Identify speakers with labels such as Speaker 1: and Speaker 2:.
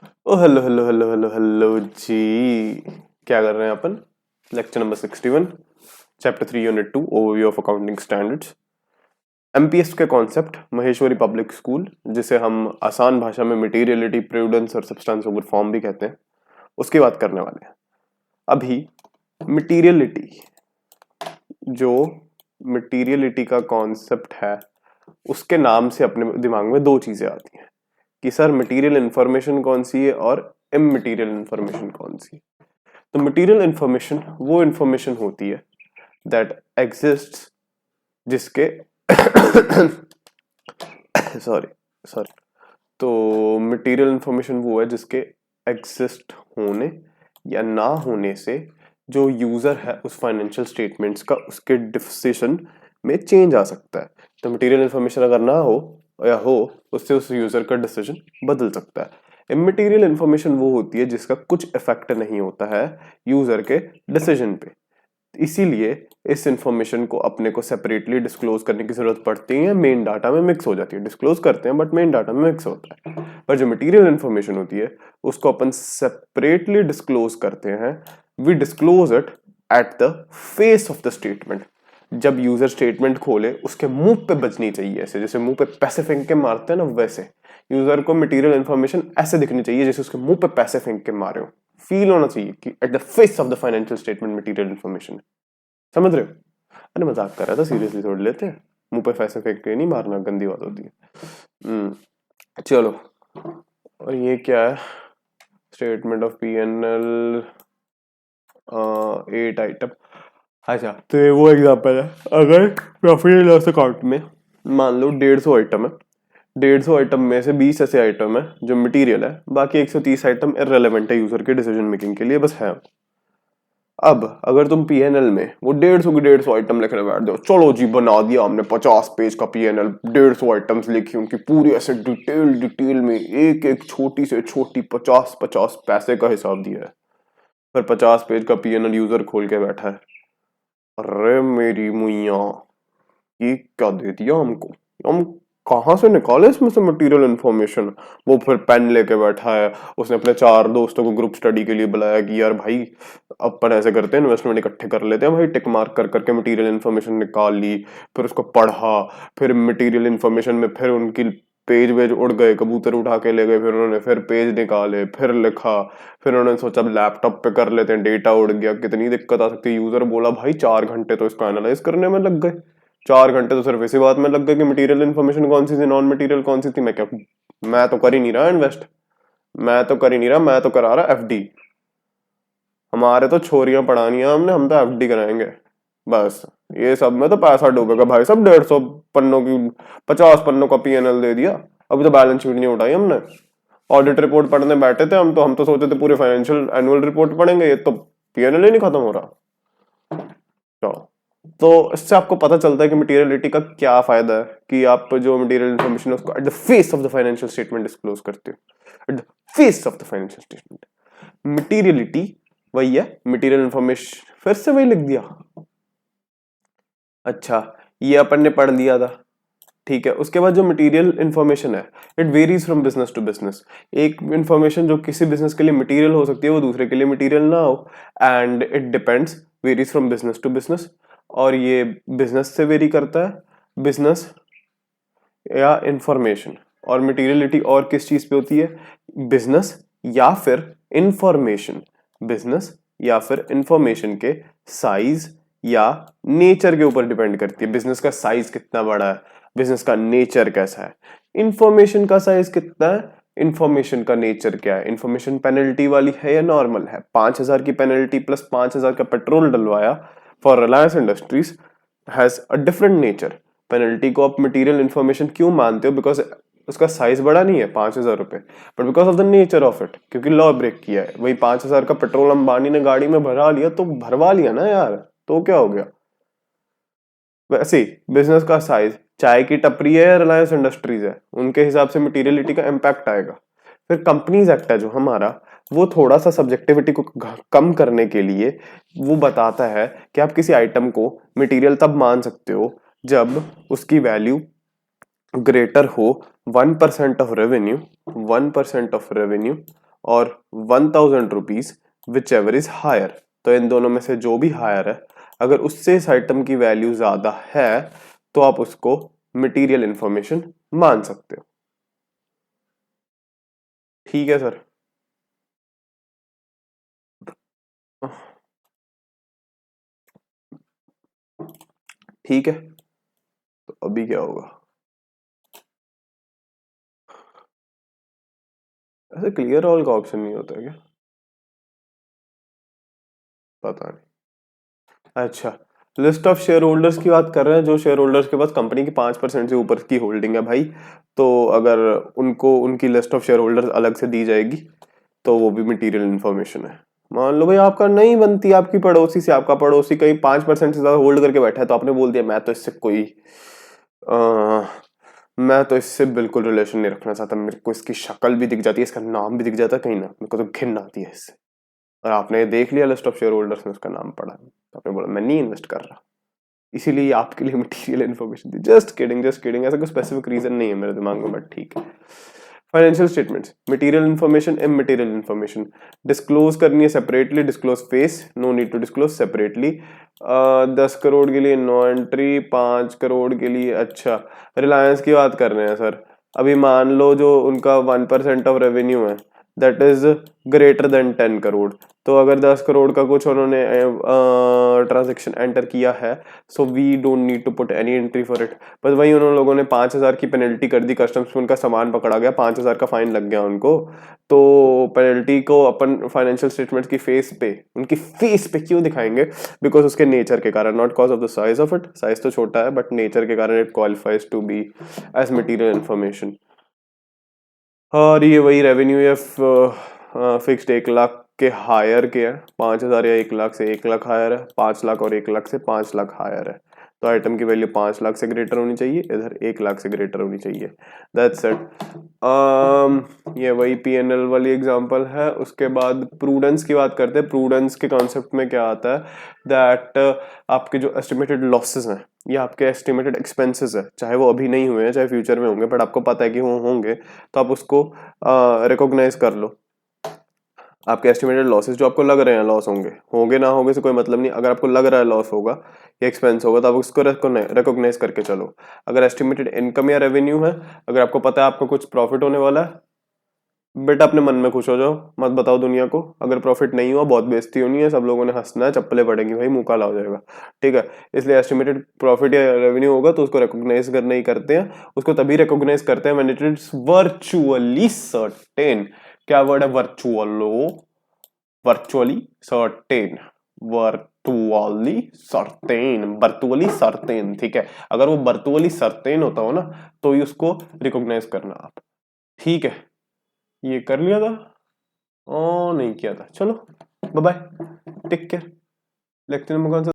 Speaker 1: ओ hello hello hello hello hello जी। क्या कर रहे हैं अपन? Lecture number 61, chapter 3 unit 2, overview of accounting standards. MPS के कॉन्सेप्ट, महेश्वरी पब्लिक स्कूल, जिसे हम आसान भाषा में मटेरियलिटी, प्रूडेंस और सब्सटेंस ओवर फॉर्म भी कहते हैं, उसकी बात करने वाले हैं अभी। मटेरियलिटी, जो मटेरियलिटी का कॉन्सेप्ट है, उसके नाम से अपने दिमाग में दो चीजें आती हैं कि सर मटेरियल इंफॉर्मेशन कौन सी है और इमटेरियल इंफॉर्मेशन कौन सी है। तो मटेरियल इंफॉर्मेशन वो इंफॉर्मेशन होती है दैट एग्जिस्ट्स, जिसके सॉरी सॉरी तो मटेरियल इंफॉर्मेशन वो है जिसके एग्जिस्ट होने या ना होने से जो यूजर है उस फाइनेंशियल स्टेटमेंट्स का, उसके डिसीजन में चेंज आ सकता है। तो मटेरियल इंफॉर्मेशन अगर ना हो या हो, उससे उस यूजर का डिसीजन बदल सकता है। इमटेरियल इंफॉर्मेशन वो होती है जिसका कुछ इफेक्ट नहीं होता है यूजर के डिसीजन पे, इसीलिए इस इंफॉर्मेशन को अपने को सेपरेटली डिस्क्लोज करने की जरूरत पड़ती है, मेन डाटा में मिक्स हो जाती है। डिस्क्लोज करते हैं बट मेन डाटा में मिक्स होता है। पर जो मटेरियल इंफॉर्मेशन होती है उसको अपन सेपरेटली डिस्क्लोज करते हैं। We disclose it at the face of the statement. जब यूजर स्टेटमेंट खोले उसके मुंह पे बजनी चाहिए, ऐसे जैसे मुंह पे पैसे फेंक के मारते हैं ना, वैसे यूजर को मटेरियल इंफॉर्मेशन ऐसे दिखनी चाहिए जैसे उसके मुंह पे पैसे फेंक के मारे हो। फील होना चाहिए कि eight the face of the financial statement material information. समझ रहे हो? अरे मजाक कर रहा था, सीरियसली थोड़ी लेते हैं। मुंह पे पैसे फेंक के नहीं मारना, गंदी बात होती है। चलो, और ये क्या है? Statement of P N L, 8 item. अच्छा, तो ये वो एग्जांपल है। अगर प्रॉफिट एंड लॉस अकाउंट में मान लो 150 आइटम है, 150 आइटम में से 20 ऐसे आइटम है जो मटेरियल है, बाकी 130 आइटम इररिलेवेंट है यूजर के डिसीजन मेकिंग के लिए, बस है। अब अगर तुम पीएनएल में वो 150 की 150 आइटम लिखने बैठ जाओ, चलो जी बना दिया हमने 50 पेज का पीएनएल, 150 आइटम्स लिखी, उनकी पूरी ऐसे डिटेल डिटेल में एक एक छोटी से छोटी 50 पैसे का हिसाब दिया है। फिर 50 पेज का पीएनएल यूजर खोल के बैठा है, अरे मेरी मुइया, ये क्या दे दिया हमको, हम कहाँ से निकाले इसमें से मटेरियल इन्फॉर्मेशन। वो फिर पेन लेके बैठा है, उसने अपने 4 दोस्तों को ग्रुप स्टडी के लिए बुलाया कि यार भाई अपन ऐसे करते हैं, इन्वेस्टमेंट इकट्ठे कर लेते हैं भाई, टिक मार्क कर करके मटेरियल इन्फॉर्मेशन निकाल ली। फिर उसको पढ़ा, फिर मटेरियल इन्फॉर्मेशन में फिर उनकी पेज वेज उड़ गए, कबूतर उठा के ले गए, फिर उन्होंने फिर पेज निकाले, फिर लिखा। फिर उन्होंने सोचा लैपटॉप पे कर लेते हैं, डेटा उड़ गया, कितनी दिक्कत आ सकती है। यूजर बोला भाई 4 घंटे तो इसको एनालाइज करने में लग गए। 4 घंटे तो सिर्फ इसी बात में लग गए कि मटेरियल इन्फॉर्मेशन कौन सी थी, नॉन मटेरियल कौन सी थी। मैं तो कर ही नहीं रहा इन्वेस्ट, मैं तो कर ही नहीं रहा, मैं तो करा रहा एफडी। हमारे तो छोरियां पढ़ानी है हमने, हम तो एफडी कराएंगे बस। ये सब में तो पैसा डूबेगा भाई, सब 150 पन्नों की, 50 पन्नों का पीएनएल दे दिया। अभी तो बैलेंस शीट नहीं उठाई हमने, ऑडिट रिपोर्ट पढ़ने बैठे थे हम तो सोचे थे पूरे फाइनेंशियल एनुअल रिपोर्ट पढ़ेंगे, ये तो पीएनएल ही नहीं खत्म हो रहा। तो इससे आपको पता चलता है कि मटेरियलिटी का क्या फायदा है, कि आप जो मटेरियल इन्फॉर्मेशन है उसको eight the face of the financial statement disclose करते हो, eight the face of the financial statement. Materiality वही है, मटेरियल इन्फॉर्मेशन, फिर से वही लिख दिया। अच्छा, ये अपन ने पढ़ लिया था, ठीक है। उसके बाद जो मटेरियल इन्फॉर्मेशन है, it varies from business to business. एक इन्फॉर्मेशन जो किसी बिजनेस के लिए मटेरियल हो सकती है, वो दूसरे के लिए मटेरियल ना हो, and it depends, varies from business to business. और ये बिजनेस से वेरी करता है, बिजनेस या इंफॉर्मेशन। और मटेरियलिटी और किस चीज पे होती है? बिजनेस या फिर इंफॉर्मेशन, बिजनेस या फिर इंफॉर्मेशन के साइज या नेचर के ऊपर डिपेंड करती है। बिजनेस का साइज कितना बड़ा है, बिजनेस का नेचर कैसा है। इंफॉर्मेशन का साइज कितना है, इंफॉर्मेशन का नेचर क्या है। इंफॉर्मेशन पेनल्टी वाली है या नॉर्मल है? 5,000 की पेनल्टी प्लस 5,000 का पेट्रोल डलवाया for Reliance Industries has a different nature. Penalty को आप मटेरियल इंफॉर्मेशन क्यों मानते हो? बिकॉज उसका साइज बड़ा नहीं है, 5,000 रुपए, but because of the nature of it, क्योंकि लॉ ब्रेक किया है। वही 5,000 का पेट्रोल अंबानी ने गाड़ी में भरा लिया तो भरवा लिया ना यार, तो क्या हो गया। वैसे ही बिजनेस का साइज, चाय की टपरी है या रिलायंस इंडस्ट्रीज है, उनके हिसाब से मटेरियलिटी का इम्पैक्ट आएगा। फिर कंपनीज एक्ट है जो हमारा, वो थोड़ा सा सब्जेक्टिविटी को कम करने के लिए वो बताता है कि आप किसी आइटम को मटेरियल तब मान सकते हो जब उसकी वैल्यू ग्रेटर हो 1% ऑफ रेवेन्यू, 1% ऑफ रेवेन्यू, और 1000 rupees whichever is higher. तो इन दोनों में से जो भी हायर है, अगर उससे इस आइटम की वैल्यू ज्यादा है तो आप उसको मटेरियल इंफॉर्मेशन मान सकते हो। ठीक है सर। ठीक है, तो अभी क्या होगा? ऐसे क्लियर ऑल का ऑप्शन नहीं होता है क्या? पता नहीं। अच्छा, लिस्ट ऑफ शेयर होल्डर्स की बात कर रहे हैं, जो शेयर होल्डर्स के पास कंपनी की 5% से ऊपर की होल्डिंग है भाई, तो अगर उनको उनकी लिस्ट ऑफ शेयर होल्डर्स अलग से दी जाएगी तो वो भी मटेरियल इन्फॉर्मेशन है। मान लो भाई आपका नहीं बनती, आपकी पड़ोसी से, आपका पड़ोसी कहीं 5% से ज्यादा होल्ड करके बैठा है, तो आपने बोल दिया मैं तो इससे कोई आ, मैं तो इससे बिल्कुल रिलेशन नहीं रखना चाहता, मेरे को इसकी शक्ल भी दिख जाती है, इसका नाम भी दिख जाता है कहीं ना, मेरे को तो घिन आती है इससे। और आपने देख लिया लिस्ट ऑफ शेयर होल्डर्स में उसका नाम पड़ा, तो आपने बोला मैं नहीं इन्वेस्ट कर रहा, इसीलिए आपके लिए मटेरियल इन्फॉर्मेशन थी। जस्ट किडिंग, जस्ट किडिंग, ऐसा कोई स्पेसिफिक रीजन नहीं है मेरे दिमाग में, बट ठीक है। Financial statements, material information, immaterial information disclose करनी है separately, disclose face, no need to disclose separately. 10 crore के लिए नो एंट्री, 5 करोड़ के लिए, अच्छा रिलायंस की बात कर रहे हैं सर। अभी मान लो जो उनका 1% ऑफ रेवेन्यू है that is greater than 10 crore, तो अगर 10 करोड़ का कुछ उन्होंने ट्रांजेक्शन एंटर किया है, so we don't need to put any entry for it. बस वही उन लोगों ने 5,000 की पेनल्टी कर दी, कस्टम्स में उनका सामान पकड़ा गया, 5,000 का फाइन लग गया उनको, तो पेनल्टी को अपन फाइनेंशियल स्टेटमेंट्स की फेस पे, उनकी फेस पे क्यों दिखाएंगे? बिकॉज उसके नेचर के कारण, not cause of the size of it, size तो छोटा है बट नेचर के कारण it qualifies to be as material information. और ये वही रेवेन्यू या फिक्स्ड 1 लाख के हायर के है, 5,000 या 1 लाख से 1 लाख हायर है, 5 लाख और 1 लाख से 5 लाख हायर है, तो आइटम की वैल्यू 5 लाख से ग्रेटर होनी चाहिए, इधर 1 लाख से ग्रेटर होनी चाहिए। That's it. ये वही P&L वाली एग्जांपल है। उसके बाद प्रूडेंस की बात करते हैं। प्रूडेंस के कॉन्सेप्ट में क्या आता है दैट आपके जो एस्टिमेटेड लॉसेस हैं या आपके एस्टिमेटेड एक्सपेंसेस है, चाहे वो अभी नहीं हुए हैं चाहे फ्यूचर में होंगे, बट आपको पता है कि वो होंगे, तो आप उसको रिकॉग्नाइज कर लो। आपके एस्टिमेटेड लॉसेस जो आपको लग रहे हैं लॉस होंगे, होंगे ना होंगे से कोई मतलब नहीं, अगर आपको लग रहा है लॉस होगा या एक्सपेंस होगा तो आप उसको रिकॉग्नाइज करके चलो। अगर एस्टिमेटेड इनकम या रेवेन्यू है, अगर आपको पता है आपको कुछ प्रॉफिट होने वाला है, बेटा अपने मन में खुश हो जाओ, मत बताओ दुनिया को। अगर प्रॉफिट नहीं हुआ बहुत बेइज्जती होनी है, सब लोगों ने हंसना है, चप्पलें पड़ेंगी भाई, मुंह काला हो जाएगा। ठीक है, इसलिए एस्टिमेटेड प्रॉफिट या रेवेन्यू होगा तो उसको रिकॉग्नाइज करना ही करते हैं, उसको तभी रिकॉग्नाइज करते हैं when it is virtually certain. क्या वर्ड है? Virtually, virtually certain, virtually certain, virtually certain. ठीक है, अगर वो वर्चुअली सर्टेन होता हो ना तो ही उसको रिकॉग्नाइज करना आप। ठीक है, ये कर लिया था? ओ नहीं किया था, चलो bye bye, take care. Lecture में कौन सा